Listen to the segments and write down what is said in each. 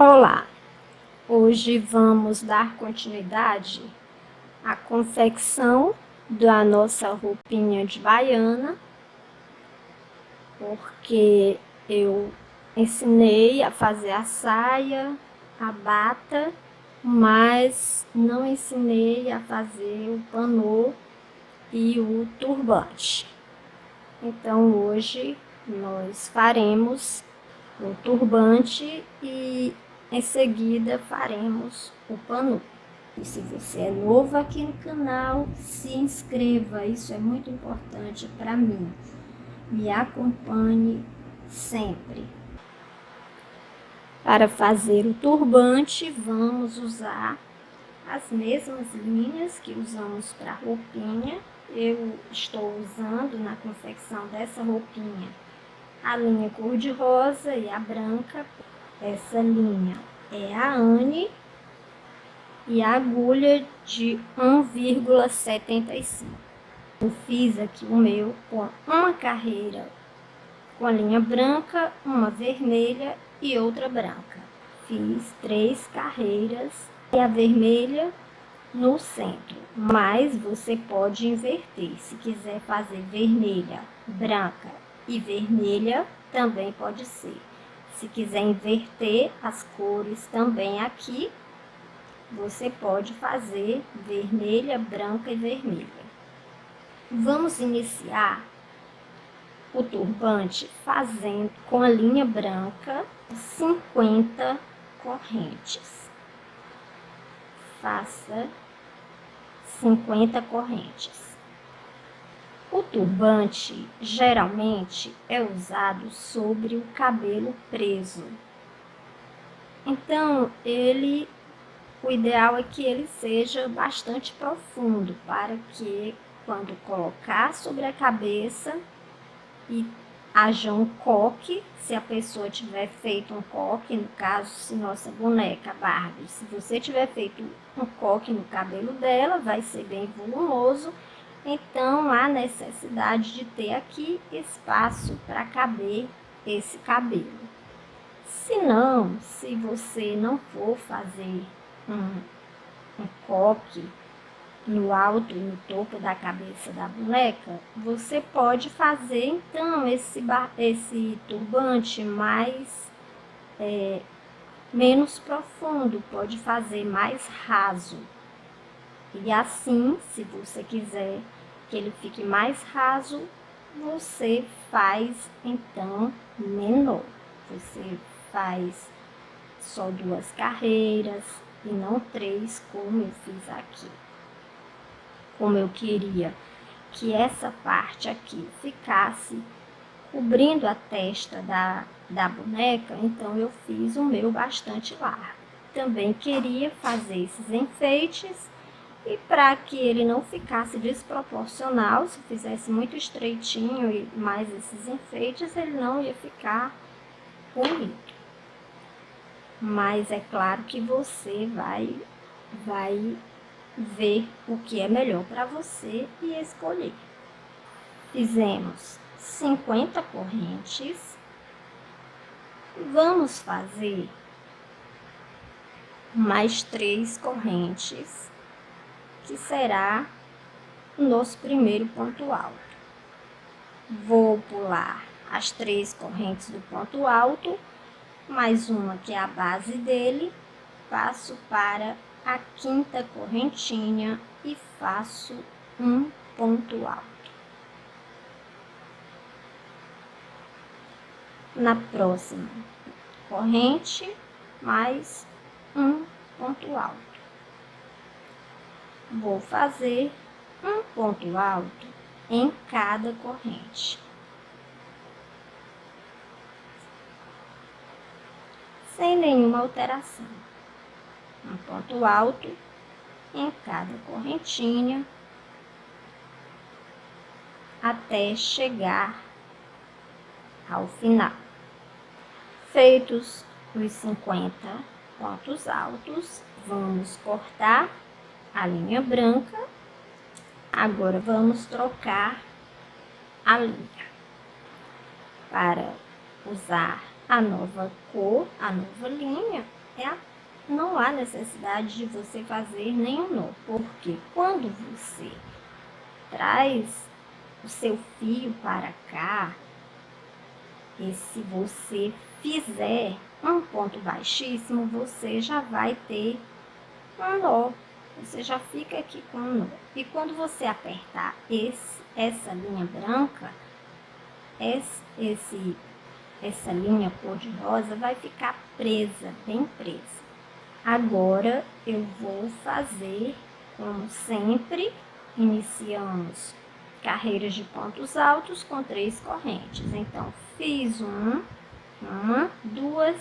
Olá, hoje vamos dar continuidade à confecção da nossa roupinha de baiana, porque eu ensinei a fazer a saia, a bata, mas não ensinei a fazer o panô e o turbante. Então hoje nós faremos o turbante e em seguida faremos o panô. E se você é novo aqui no canal, se inscreva, isso é muito importante para mim. Me acompanhe sempre. Para fazer o turbante, vamos usar as mesmas linhas que usamos para a roupinha. Eu estou usando na confecção dessa roupinha a linha cor-de-rosa e a branca. Essa linha é a Anne e a agulha de 1,75. Eu fiz aqui o meu com uma carreira com a linha branca, uma vermelha e outra branca. Fiz 3 carreiras e a vermelha no centro, mas você pode inverter. Se quiser fazer vermelha, branca e vermelha, também pode ser. Se quiser inverter as cores também aqui, você pode fazer vermelha, branca e vermelha. Vamos iniciar o turbante fazendo com a linha branca 50 correntes. Faça 50 correntes. O turbante geralmente é usado sobre o cabelo preso. Então, o ideal é que ele seja bastante profundo, para que quando colocar sobre a cabeça e haja um coque, se a pessoa tiver feito um coque, no caso, se nossa boneca Barbie, se você tiver feito um coque no cabelo dela, vai ser bem volumoso, então há necessidade de ter aqui espaço para caber esse cabelo. Se não, se você não for fazer um coque no alto e no topo da cabeça da boneca, você pode fazer então esse turbante menos profundo, pode fazer mais raso. E assim, se você quiser que ele fique mais raso, você faz então menor. Você faz só 2 carreiras e não 3, como eu fiz aqui. Como eu queria que essa parte aqui ficasse cobrindo a testa da boneca, então eu fiz o meu bastante largo. Também queria fazer esses enfeites e para que ele não ficasse desproporcional, se fizesse muito estreitinho e mais esses enfeites, ele não ia ficar bonito. Mas é claro que você vai ver o que é melhor para você e escolher. Fizemos 50 correntes. Vamos fazer mais 3 correntes, que será o nosso primeiro ponto alto. Vou pular as 3 correntes do ponto alto, mais uma que é a base dele, passo para a 5ª correntinha e faço um ponto alto. Na próxima corrente, mais um ponto alto. Vou fazer um ponto alto em cada corrente, sem nenhuma alteração. Um ponto alto em cada correntinha até chegar ao final. Feitos os 50 pontos altos, vamos cortar a linha branca. Agora vamos trocar a linha para usar a nova cor, a nova linha. não há necessidade de você fazer nenhum nó, porque quando você traz o seu fio para cá, e se você fizer um ponto baixíssimo, você já vai ter um nó. Você já fica aqui com um nó. E quando você apertar essa linha branca, essa linha cor-de-rosa vai ficar presa, bem presa. Agora eu vou fazer, como sempre, iniciamos carreiras de pontos altos com 3 correntes. Então, fiz uma, 2,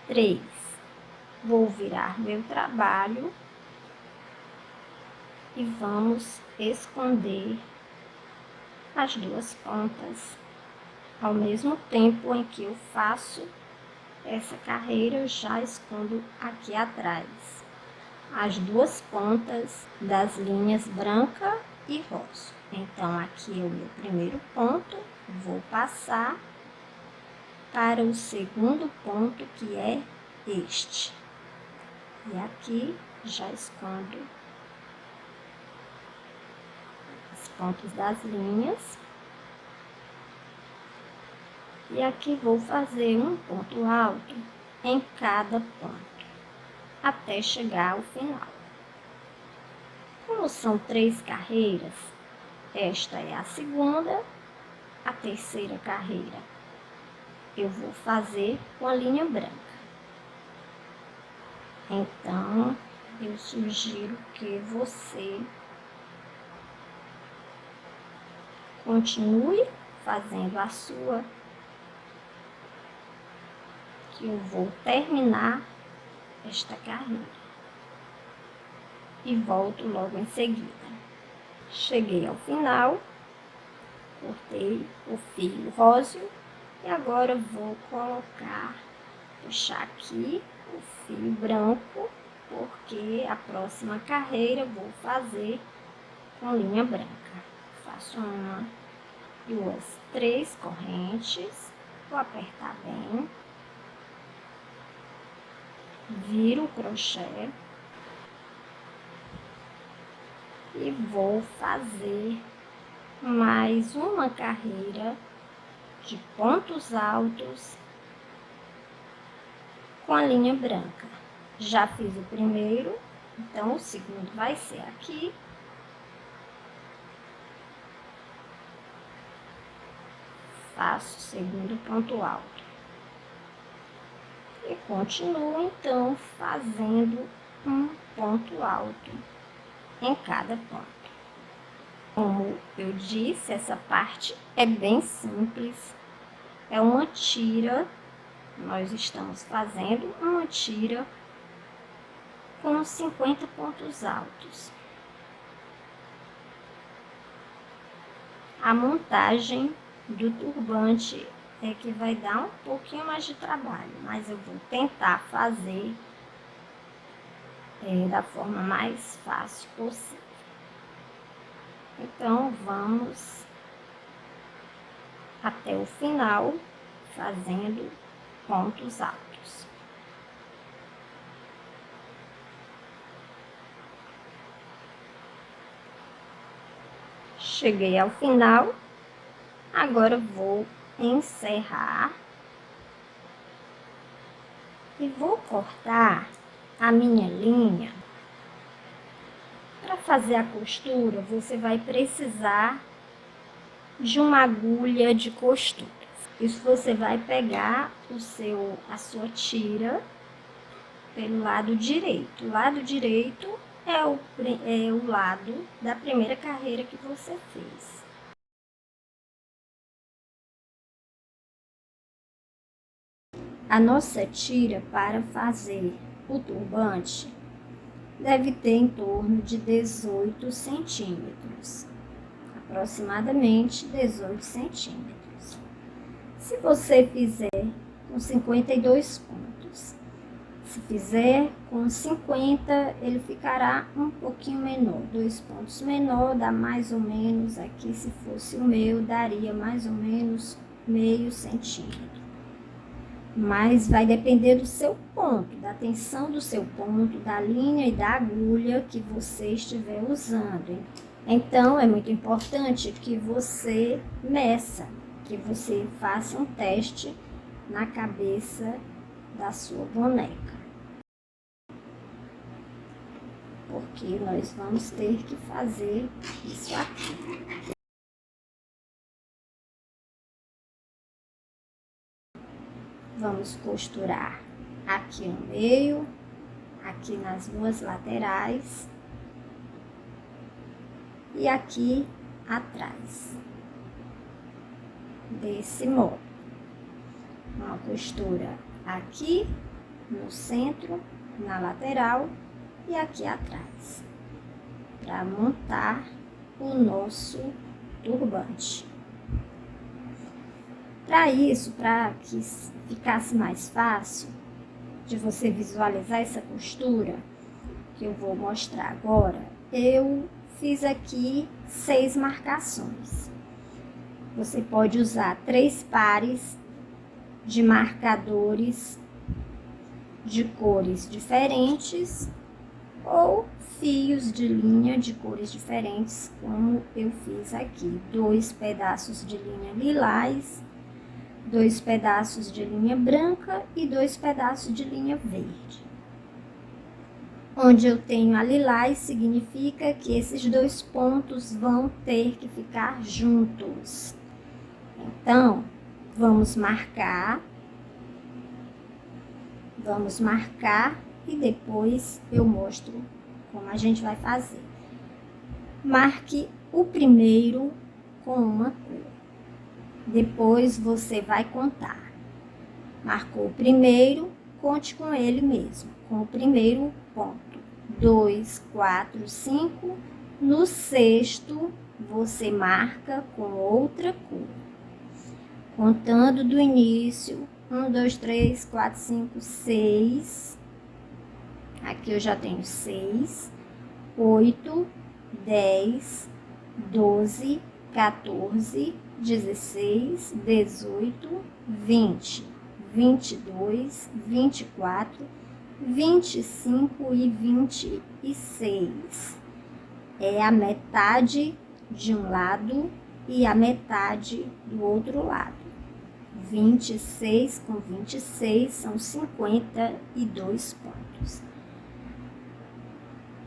3. Vou virar meu trabalho e vamos esconder as 2 pontas. Ao mesmo tempo em que eu faço essa carreira, eu já escondo aqui atrás as 2 pontas das linhas branca e rosa. Então, aqui é o meu primeiro ponto, vou passar para o segundo ponto, que é este. E aqui já escondo as pontas das linhas. E aqui vou fazer um ponto alto em cada ponto, até chegar ao final. Como são 3 carreiras, esta é a segunda, a terceira carreira eu vou fazer com a linha branca. Então, eu sugiro que você continue fazendo a sua, que eu vou terminar esta carreira e volto logo em seguida. Cheguei ao final, cortei o fio róseo e agora vou puxar aqui o fio branco, porque a próxima carreira eu vou fazer com linha branca. Faço 1, 2, 3 correntes, vou apertar bem, viro o crochê e vou fazer mais uma carreira de pontos altos com a linha branca. Já fiz o primeiro, então o segundo vai ser aqui. Faço o segundo ponto alto. E continuo, então, fazendo um ponto alto em cada ponto. Como eu disse, essa parte é bem simples. É uma tira, nós estamos fazendo uma tira com 50 pontos altos. A montagem do turbante é que vai dar um pouquinho mais de trabalho, mas eu vou tentar fazer da forma mais fácil possível. Então, vamos até o final fazendo pontos altos. Cheguei ao final, agora vou encerrar e vou cortar a minha linha. Para fazer a costura, você vai precisar de uma agulha de costura. Isso você vai pegar a sua tira pelo lado direito. O lado direito é o lado da primeira carreira que você fez. A nossa tira para fazer o turbante deve ter em torno de 18 centímetros, aproximadamente 18 centímetros. Se você fizer com 52 pontos, se fizer com 50, ele ficará um pouquinho menor, 2 pontos menor, dá mais ou menos, aqui se fosse o meu, daria mais ou menos meio centímetro. mas vai depender do seu ponto, da tensão do seu ponto, da linha e da agulha que você estiver usando. Então, é muito importante que você meça, que você faça um teste na cabeça da sua boneca. Porque nós vamos ter que fazer isso aqui. Vamos costurar aqui no meio, aqui nas duas laterais e aqui atrás, desse modo. Uma costura aqui no centro, na lateral e aqui atrás, para montar o nosso turbante. Para isso, para que ficasse mais fácil de você visualizar essa costura, que eu vou mostrar agora, eu fiz aqui 6 marcações. Você pode usar 3 pares de marcadores de cores diferentes ou fios de linha de cores diferentes, como eu fiz aqui. 2 pedaços de linha lilás, 2 pedaços de linha branca e 2 pedaços de linha verde. Onde eu tenho a lilás, significa que esses 2 pontos vão ter que ficar juntos. Então, vamos marcar e depois eu mostro como a gente vai fazer. Marque o primeiro com uma cor. Depois você vai contar. Marcou o primeiro, conte com ele mesmo, com o primeiro ponto. 2, 4, 5. No sexto, você marca com outra cor. Contando do início, 1, 2, 3, 4, 5, 6. Aqui eu já tenho 6, 8, 10, 12, 14, 16, 18, 20, 22, 24, 25 e 26. É a metade de um lado e a metade do outro lado. 26 com 26 são 52 pontos.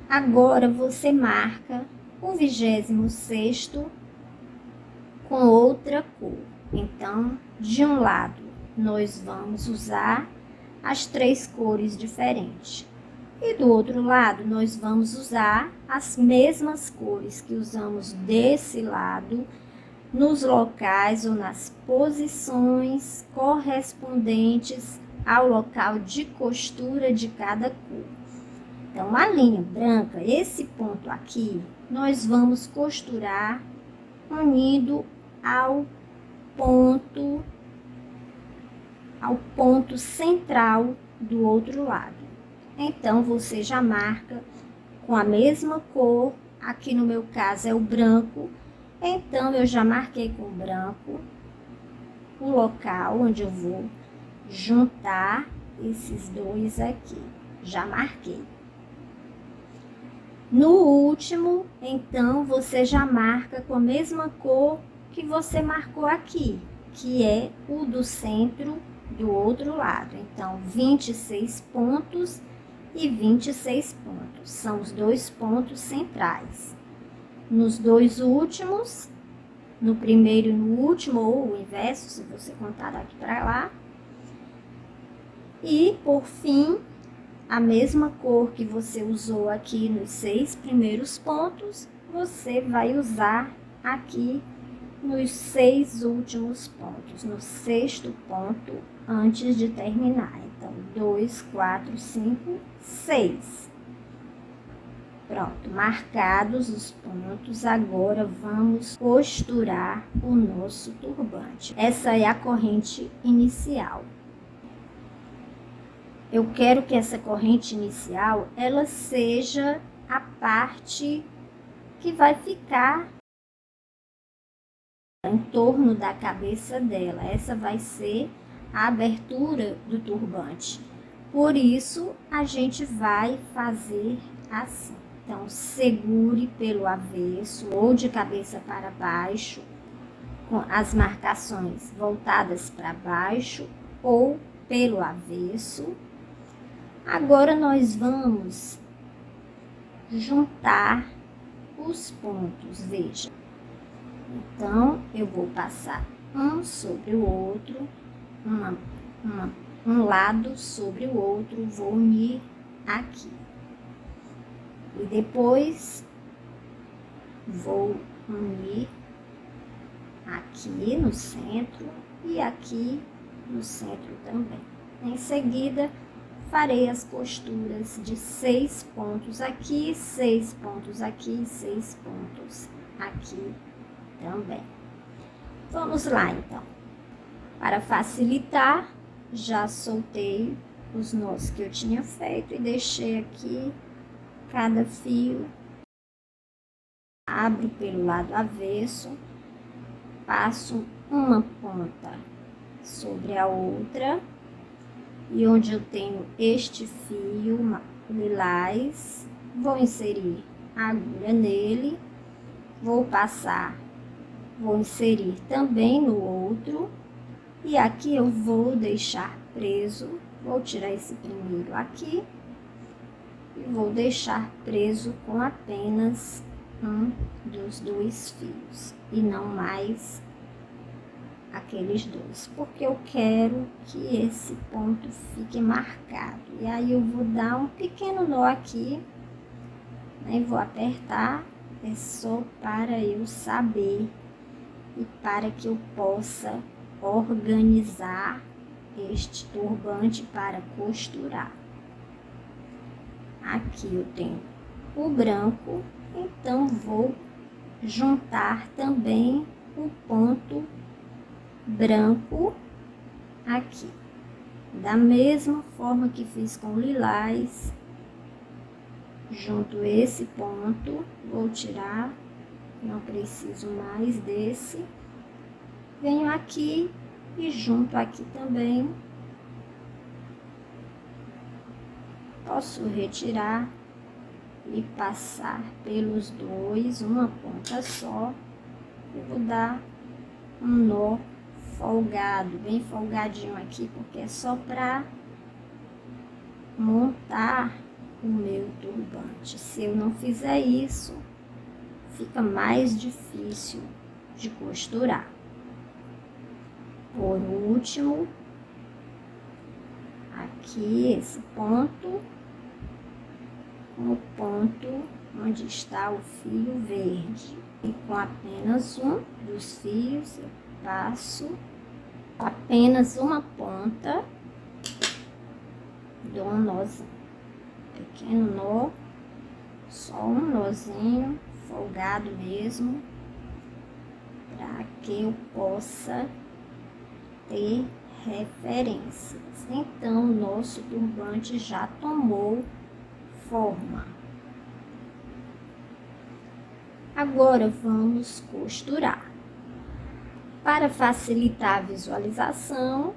Agora você marca o 26º com outra cor. Então, de um lado, nós vamos usar as 3 cores diferentes. E do outro lado, nós vamos usar as mesmas cores que usamos desse lado, nos locais ou nas posições correspondentes ao local de costura de cada cor. Então, a linha branca, esse ponto aqui, nós vamos costurar unindo ao ponto central do outro lado. Então, você já marca com a mesma cor, aqui no meu caso é o branco, então eu já marquei com o branco o local onde eu vou juntar esses 2 aqui, já marquei. No último, então, você já marca com a mesma cor que você marcou aqui, que é o do centro do outro lado. Então, 26 pontos e 26 pontos. São os 2 pontos centrais. Nos 2 últimos, no primeiro e no último, ou o inverso, se você contar daqui para lá. E, por fim, a mesma cor que você usou aqui nos 6 primeiros pontos, você vai usar aqui nos 6 últimos pontos, no 6º ponto, antes de terminar. Então, 2, 4, 5, 6. Pronto, marcados os pontos, agora vamos costurar o nosso turbante. Essa é a corrente inicial. Eu quero que essa corrente inicial, ela seja a parte que vai ficar em torno da cabeça dela. Essa vai ser a abertura do turbante. Por isso, a gente vai fazer assim. Então, segure pelo avesso ou de cabeça para baixo, com as marcações voltadas para baixo ou pelo avesso. Agora, nós vamos juntar os pontos, veja. Então, eu vou passar um sobre o outro, um lado sobre o outro, vou unir aqui. E depois, vou unir aqui no centro e aqui no centro também. Em seguida, farei as costuras de 6 pontos aqui, 6 pontos aqui, 6 pontos aqui também. Vamos lá, então. Para facilitar, já soltei os nós que eu tinha feito e deixei aqui cada fio. Abro pelo lado avesso, passo uma ponta sobre a outra e onde eu tenho este fio lilás, vou inserir a agulha nele, vou inserir também no outro e aqui eu vou deixar preso, vou tirar esse primeiro aqui e vou deixar preso com apenas um dos 2 fios e não mais aqueles 2, porque eu quero que esse ponto fique marcado. E aí eu vou dar um pequeno nó aqui, né, e vou apertar, é só para eu saber e para que eu possa organizar este turbante para costurar. Aqui eu tenho o branco, então vou juntar também o ponto branco aqui. Da mesma forma que fiz com o lilás, junto esse ponto, vou tirar, não preciso mais desse. Venho aqui e junto aqui também. Posso retirar e passar pelos 2, uma ponta só. Eu vou dar um nó folgado, bem folgadinho aqui, porque é só para montar o meu turbante. Se eu não fizer isso, fica mais difícil de costurar. Por último, aqui esse ponto, o ponto onde está o fio verde. E com apenas um dos fios, eu passo apenas uma ponta, dou um nozinho, pequeno nó, só um nozinho, folgado mesmo, para que eu possa ter referências. Então, o nosso turbante já tomou forma. Agora, vamos costurar. Para facilitar a visualização,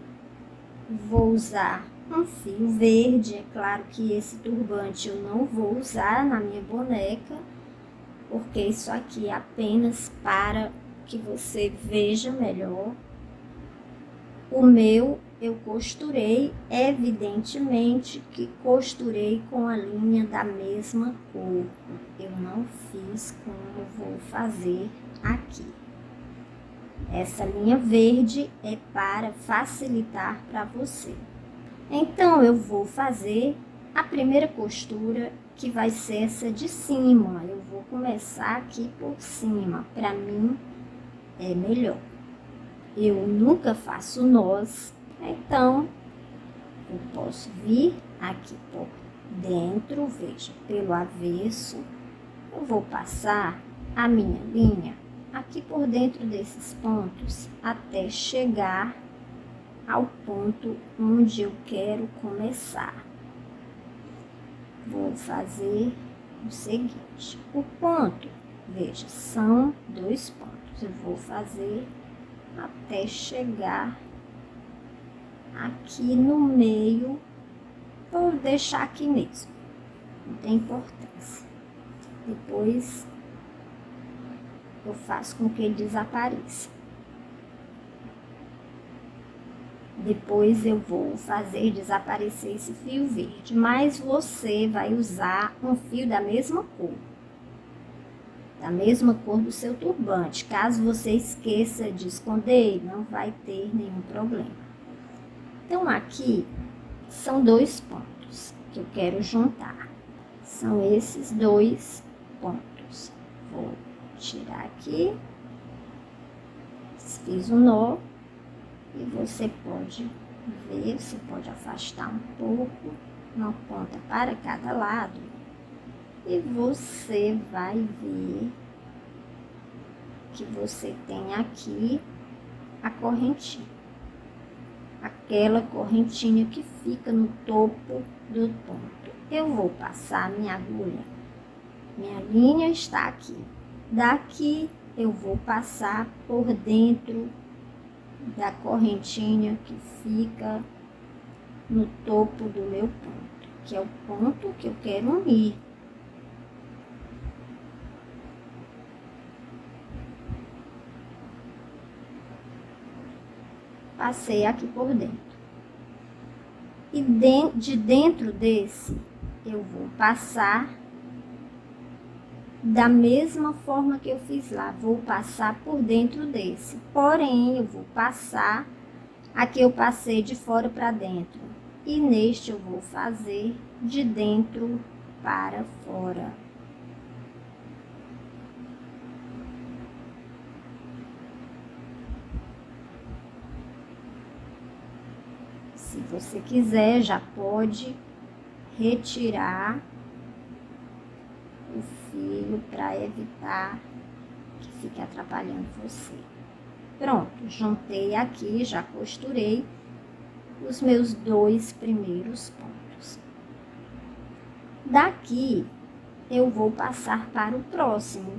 vou usar um fio verde. É claro que esse turbante eu não vou usar na minha boneca, porque isso aqui é apenas para que você veja melhor. O meu eu costurei, evidentemente que costurei com a linha da mesma cor. Eu não fiz como vou fazer aqui. Essa linha verde é para facilitar para você. Então, eu vou fazer a primeira costura, que vai ser essa de cima. Eu vou começar aqui por cima, para mim é melhor. Eu nunca faço nós, então eu posso vir aqui por dentro, veja, pelo avesso. Eu vou passar a minha linha aqui por dentro desses pontos até chegar ao ponto onde eu quero começar. Vou fazer o seguinte: o ponto, veja, são 2 pontos. Eu vou fazer até chegar aqui no meio, vou deixar aqui mesmo, não tem importância. Depois eu faço com que ele desapareça. Depois eu vou fazer desaparecer esse fio verde, mas você vai usar um fio da mesma cor do seu turbante. Caso você esqueça de esconder, não vai ter nenhum problema. Então aqui são 2 pontos que eu quero juntar. São esses 2 pontos. Vou tirar aqui, fiz um nó. E você pode ver, você pode afastar um pouco, uma ponta para cada lado. E você vai ver que você tem aqui a correntinha. Aquela correntinha que fica no topo do ponto. Eu vou passar minha agulha. Minha linha está aqui. Daqui eu vou passar por dentro da correntinha que fica no topo do meu ponto, que é o ponto que eu quero unir. Passei aqui por dentro. E de dentro desse, eu vou passar da mesma forma que eu fiz lá, vou passar por dentro desse. Porém, eu vou passar, aqui eu passei de fora para dentro. E neste eu vou fazer de dentro para fora. Se você quiser, já pode retirar o fio para evitar que fique atrapalhando você. Pronto, juntei aqui, já costurei os meus 2 primeiros pontos. Daqui eu vou passar para o próximo.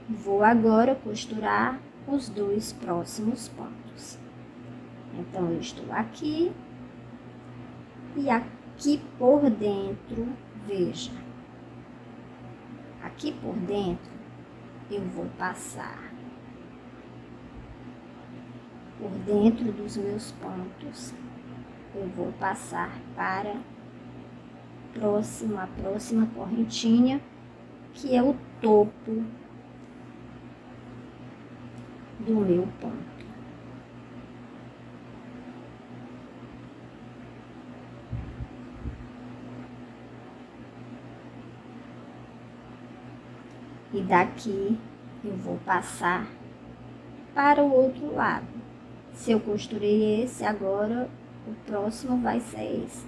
Vou agora costurar os 2 próximos pontos. Então eu estou aqui e aqui por dentro, veja. Aqui por dentro, eu vou passar por dentro dos meus pontos. Eu vou passar para a próxima correntinha, que é o topo do meu ponto. E daqui eu vou passar para o outro lado. Se eu costurei esse, agora o próximo vai ser esse.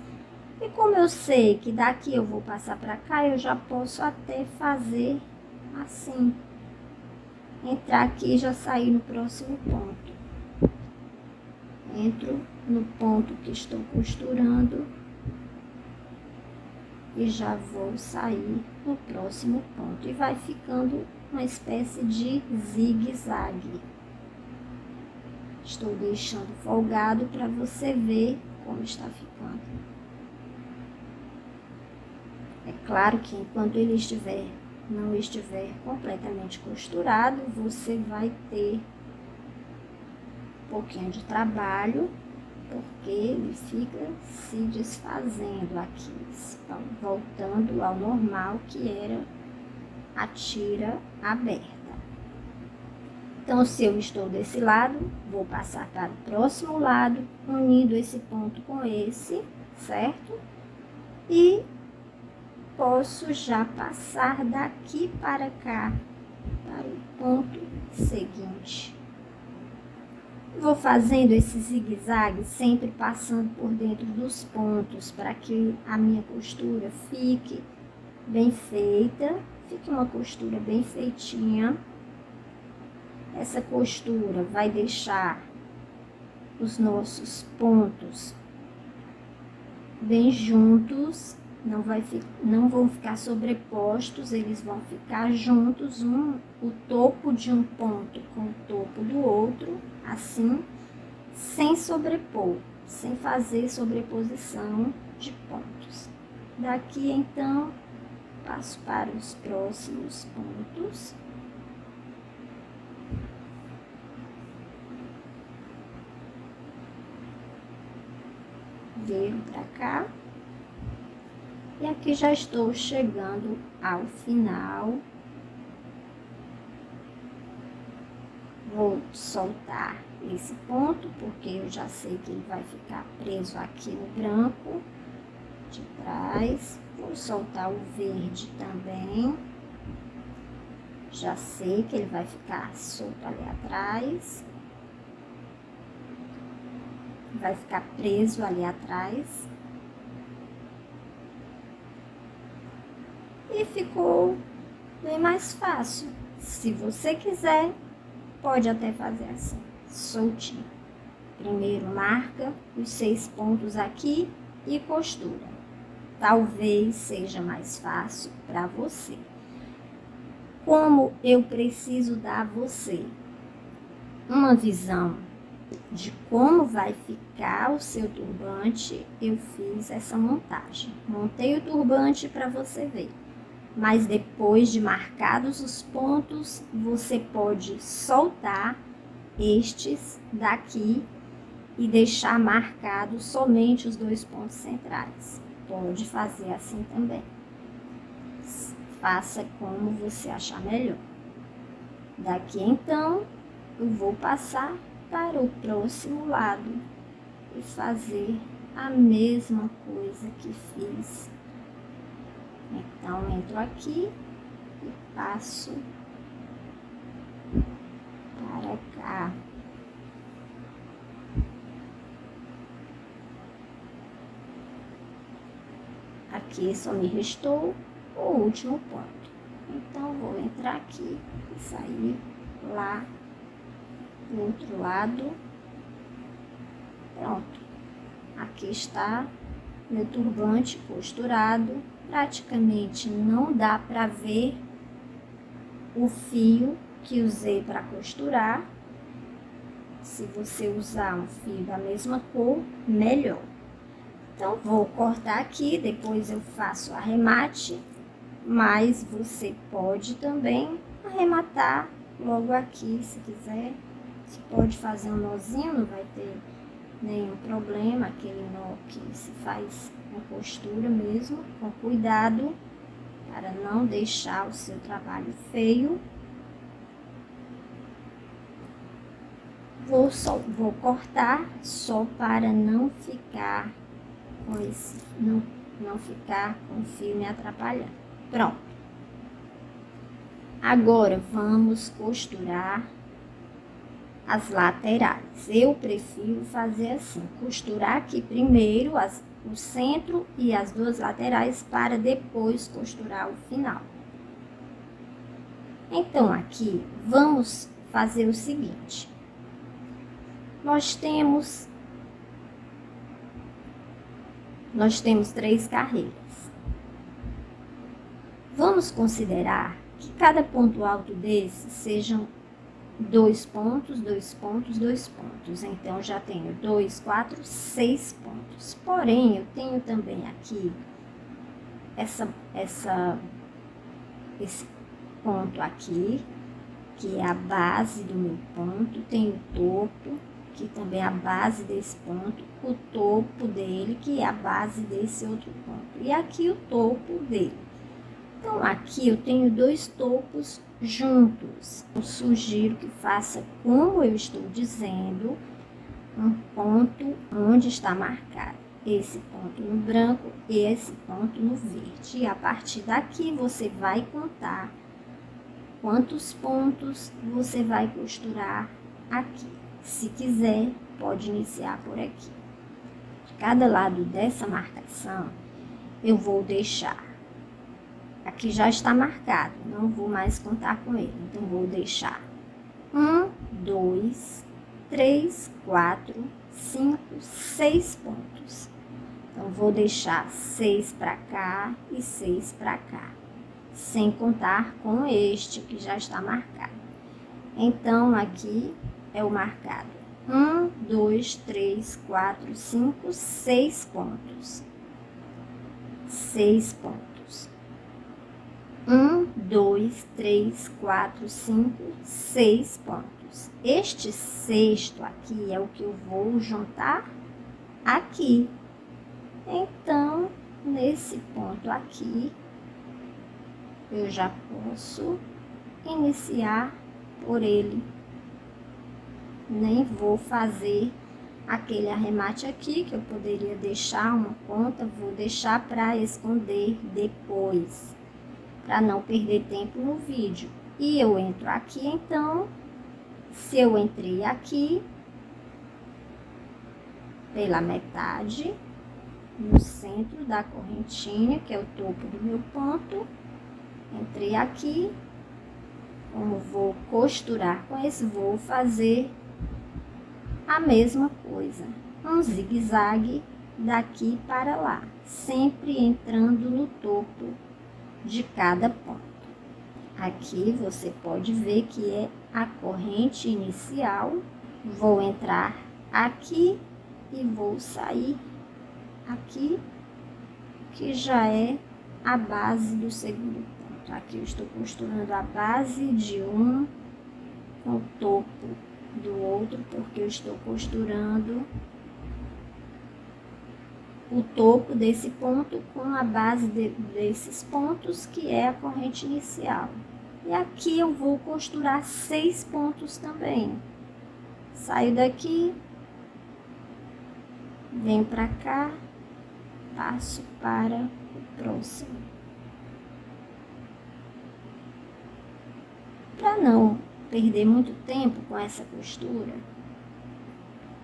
E como eu sei que daqui eu vou passar para cá, eu já posso até fazer assim. Entrar aqui e já sair no próximo ponto. Entro no ponto que estou costurando e já vou sair no próximo ponto. E vai ficando uma espécie de zigue-zague. Estou deixando folgado para você ver como está ficando. É claro que enquanto ele não estiver completamente costurado, você vai ter um pouquinho de trabalho, porque ele fica se desfazendo aqui, voltando ao normal, que era a tira aberta. Então, se eu estou desse lado, vou passar para o próximo lado, unindo esse ponto com esse, certo? E posso já passar daqui para cá, para o ponto seguinte. Vou fazendo esse zigue-zague, sempre passando por dentro dos pontos, para que a minha costura fique bem feita, fique uma costura bem feitinha. Essa costura vai deixar os nossos pontos bem juntos, não vão ficar sobrepostos, eles vão ficar juntos, o topo de um ponto com o topo do outro, assim, sem sobrepor. sem fazer sobreposição de pontos. Daqui, então, passo para os próximos pontos. Viro para cá. E aqui já estou chegando ao final. Vou soltar esse ponto, porque eu já sei que ele vai ficar preso aqui no branco de trás. Vou soltar o verde também. Já sei que ele vai ficar solto ali atrás. Vai ficar preso ali atrás. E ficou bem mais fácil. Se você quiser, pode até fazer assim, soltinho. Primeiro marca os 6 pontos aqui e costura. Talvez seja mais fácil para você. Como eu preciso dar a você uma visão de como vai ficar o seu turbante, eu fiz essa montagem. Montei o turbante para você ver. Mas depois de marcados os pontos, você pode soltar estes daqui e deixar marcados somente os 2 pontos centrais. Pode fazer assim também. Faça como você achar melhor. Daqui, então, eu vou passar para o próximo lado e fazer a mesma coisa que fiz. Então, entro aqui e passo para cá. Aqui só me restou o último ponto. Então, vou entrar aqui e sair lá do outro lado. Pronto. Aqui está meu turbante costurado. Praticamente não dá para ver o fio que usei para costurar. Se você usar um fio da mesma cor, melhor. Então, vou cortar aqui, depois eu faço arremate, mas você pode também arrematar logo aqui, se quiser. Você pode fazer um nozinho, não vai ter nenhum problema, aquele nó que se faz com costura mesmo, com cuidado, para não deixar o seu trabalho feio. Vou cortar só para não ficar com esse, não ficar com o fio me atrapalhando. Pronto. Agora vamos costurar as laterais. Eu prefiro fazer assim, costurar aqui primeiro o centro e as 2 laterais para depois costurar o final. Então, aqui vamos fazer o seguinte. Nós temos 3 carreiras. Vamos considerar que cada ponto alto desse sejam 2 pontos, 2 pontos, 2 pontos. Então, já tenho 2, 4, 6 pontos. Porém, eu tenho também aqui esse ponto aqui, que é a base do meu ponto. Tem o topo, que também é a base desse ponto. O topo dele, que é a base desse outro ponto. E aqui o topo dele. Então, aqui eu tenho 2 topos juntos. Eu sugiro que faça como eu estou dizendo, um ponto onde está marcado esse ponto no branco e esse ponto no verde. E a partir daqui você vai contar quantos pontos você vai costurar aqui. Se quiser, pode iniciar por aqui. De cada lado dessa marcação, eu vou deixar. Aqui já está marcado, não vou mais contar com ele. Então, vou deixar 1, 2, 3, 4, 5, 6 pontos. Então, vou deixar 6 para cá e 6 para cá, sem contar com este que já está marcado. Então, aqui é o marcado Um, dois, três, quatro, cinco, 6 pontos. 6 pontos. 1, 2, 3, 4, 5, 6 pontos. Este sexto aqui é o que eu vou juntar aqui. Então, nesse ponto aqui, eu já posso iniciar por ele. Nem vou fazer aquele arremate aqui, que eu poderia deixar uma ponta, vou deixar para esconder depois, para não perder tempo no vídeo. E eu entro aqui, então, se eu entrei aqui, pela metade, no centro da correntinha, que é o topo do meu ponto, entrei aqui, como vou costurar com esse, vou fazer a mesma coisa, um zigue-zague daqui para lá, sempre entrando no topo de cada ponto. Aqui você pode ver que é a corrente inicial. Vou entrar aqui e vou sair aqui, que já é a base do segundo ponto. Aqui eu estou costurando a base de um com o topo do outro, porque eu estou costurando o topo desse ponto com a base desses pontos, que é a corrente inicial. E aqui eu vou costurar 6 pontos também. Saio daqui, venho para cá, passo para o próximo. Para não perder muito tempo com essa costura,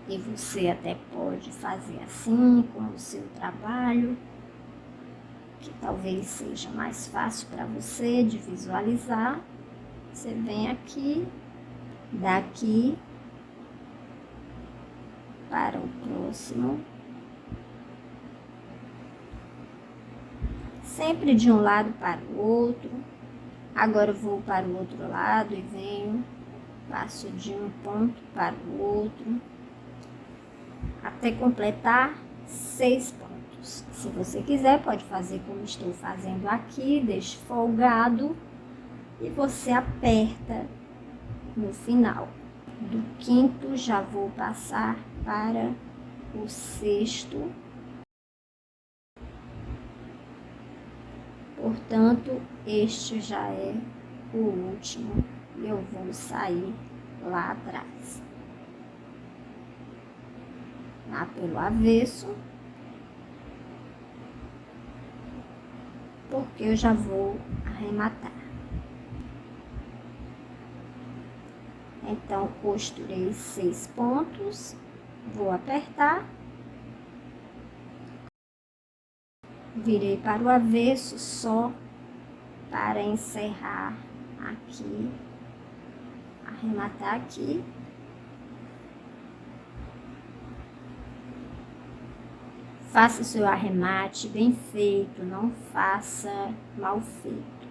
e você até pode fazer assim com o seu trabalho, que talvez seja mais fácil para você de visualizar. Você vem aqui, daqui para o próximo, sempre de um lado para o outro. Agora eu vou para o outro lado e venho, passo de um ponto para o outro, até completar 6 pontos. Se você quiser, pode fazer como estou fazendo aqui, deixe folgado e você aperta no final. Do quinto já vou passar para o sexto. Portanto, este já é o último e eu vou sair lá atrás. Lá pelo avesso, porque eu já vou arrematar. Então, costurei 6 pontos, vou apertar, virei para o avesso só para encerrar aqui, arrematar aqui. Faça seu arremate bem feito, não faça mal feito.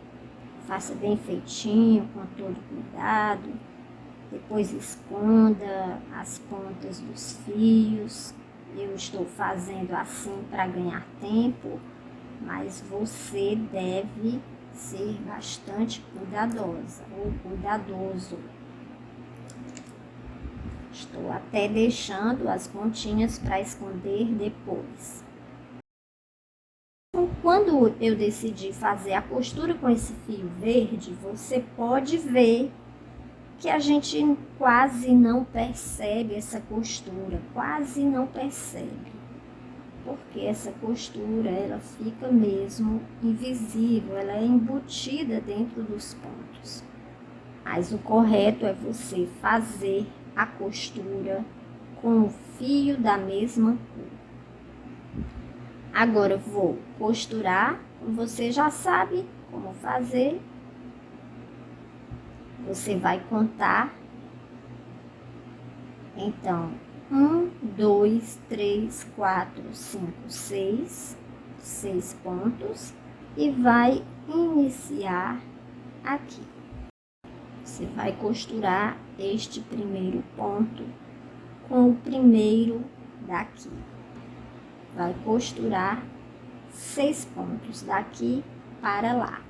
Faça bem feitinho, com todo cuidado. Depois esconda as pontas dos fios. Eu estou fazendo assim para ganhar tempo, mas você deve ser bastante cuidadosa ou cuidadoso. Estou até deixando as pontinhas para esconder depois. Então, quando eu decidi fazer a costura com esse fio verde, você pode ver que a gente quase não percebe essa costura, quase não percebe. Porque essa costura, ela fica mesmo invisível, ela é embutida dentro dos pontos. Mas o correto é você fazer a costura com o fio da mesma cor. Agora eu vou costurar, você já sabe como fazer. Você vai contar. Então, 1, 2, 3, 4, 5, 6, 6 pontos e vai iniciar aqui. Você vai costurar este primeiro ponto com o primeiro daqui. Vai costurar 6 pontos daqui para lá.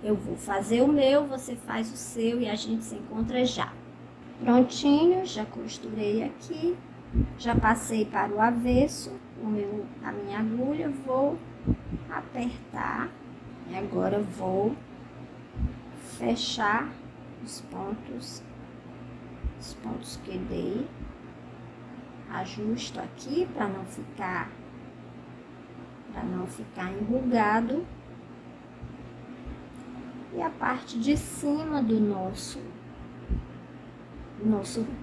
Eu vou fazer o meu, você faz o seu e a gente se encontra já. Prontinho, já costurei aqui, já passei para o avesso a minha agulha, vou apertar e agora vou fechar os pontos que dei, ajusto aqui para não ficar enrugado. E a parte de cima do nosso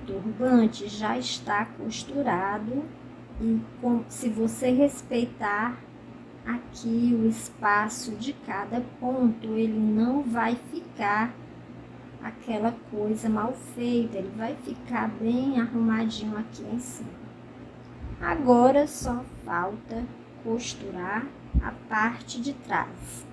turbante já está costurado e se você respeitar aqui o espaço de cada ponto, ele não vai ficar aquela coisa mal feita, ele vai ficar bem arrumadinho aqui em cima. Agora só falta costurar a parte de trás.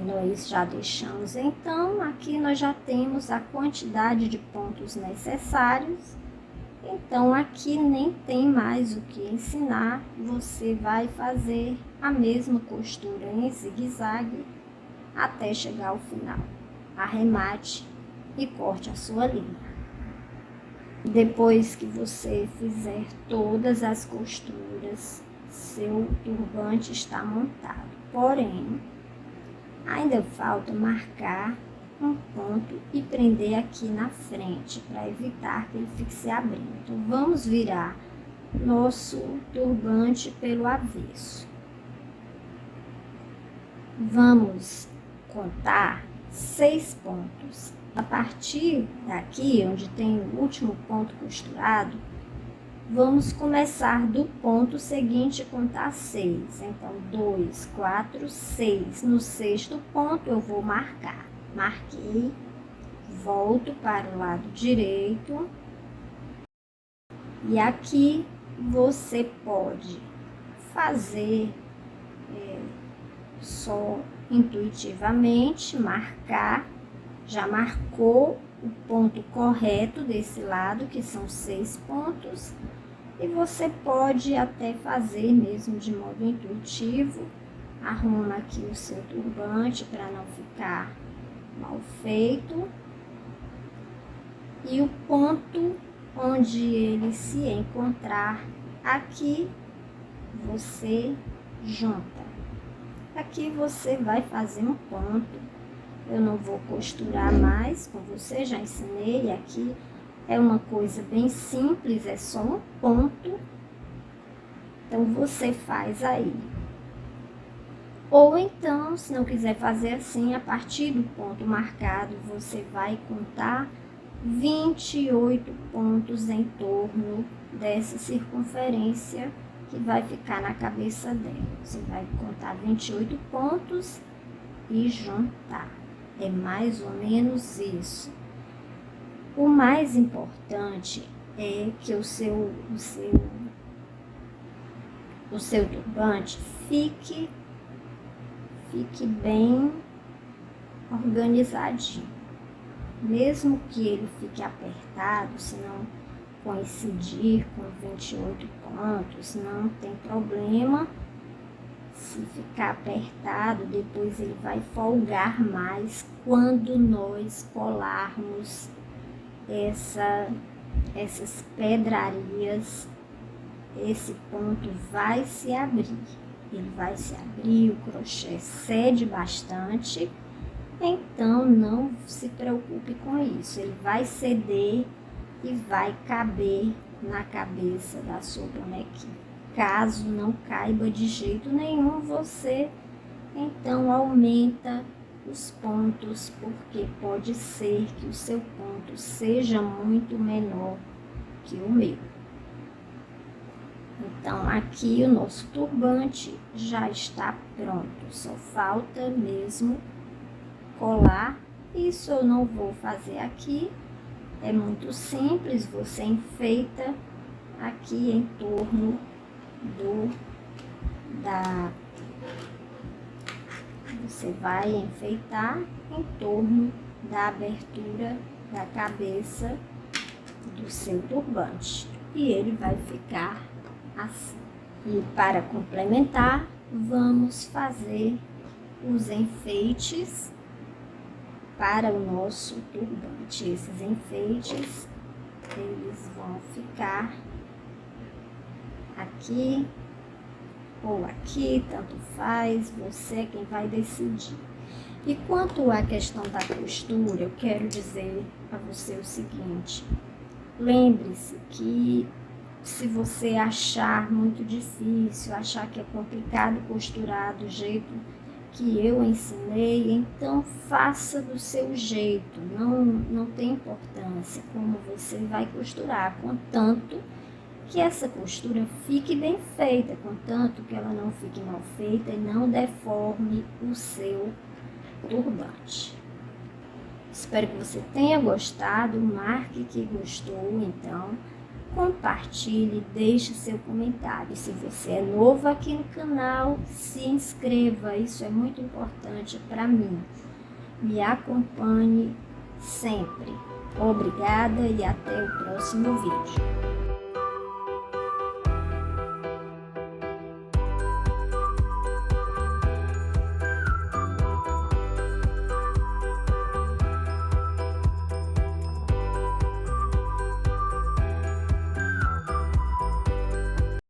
Nós já deixamos, então, aqui nós já temos a quantidade de pontos necessários. Então, aqui nem tem mais o que ensinar, você vai fazer a mesma costura em zigue-zague até chegar ao final. Arremate e corte a sua linha. Depois que você fizer todas as costuras, seu turbante está montado. Porém, ainda falta marcar um ponto e prender aqui na frente, para evitar que ele fique se abrindo. Então, vamos virar nosso turbante pelo avesso. Vamos contar 6 pontos. A partir daqui, onde tem o último ponto costurado, vamos começar do ponto seguinte e contar 6. Então, 2, 4, 6. No 6º ponto, eu vou marcar. Marquei, volto para o lado direito. E aqui você pode fazer só intuitivamente, marcar. Já marcou o ponto correto desse lado, que são 6 pontos. E você pode até fazer mesmo de modo intuitivo. Arruma aqui o seu turbante para não ficar mal feito. E o ponto onde ele se encontrar aqui, você junta. Aqui você vai fazer um ponto. Eu não vou costurar mais com você, já ensinei aqui. É uma coisa bem simples, é só um ponto. Então, você faz aí. Ou então, se não quiser fazer assim, a partir do ponto marcado, você vai contar 28 pontos em torno dessa circunferência que vai ficar na cabeça dela. Você vai contar 28 pontos e juntar. É mais ou menos isso. O mais importante é que o seu turbante fique bem organizadinho. Mesmo que ele fique apertado, se não coincidir com 28 pontos, não tem problema. Se ficar apertado, depois ele vai folgar mais quando nós colarmos essas pedrarias. Esse ponto vai se abrir. Ele vai se abrir, o crochê cede bastante. Então, não se preocupe com isso. Ele vai ceder e vai caber na cabeça da sua bonequinha. Caso não caiba de jeito nenhum, você então aumenta os pontos, porque pode ser que o seu ponto seja muito menor que o meu. Então, aqui o nosso turbante já está pronto, só falta mesmo colar. Isso eu não vou fazer aqui, é muito simples, você enfeita aqui em torno você vai enfeitar em torno da abertura da cabeça do seu turbante. E ele vai ficar assim. E para complementar, vamos fazer os enfeites para o nosso turbante. Esses enfeites, eles vão ficar aqui ou aqui, tanto faz, você é quem vai decidir. E quanto à questão da costura, eu quero dizer a você o seguinte: lembre-se que se você achar muito difícil, achar que é complicado costurar do jeito que eu ensinei, então faça do seu jeito, não tem importância como você vai costurar, contanto que essa costura fique bem feita, contanto que ela não fique mal feita e não deforme o seu turbante. Espero que você tenha gostado, marque que gostou, então compartilhe, deixe seu comentário. Se você é novo aqui no canal, se inscreva, isso é muito importante para mim. Me acompanhe sempre. Obrigada e até o próximo vídeo.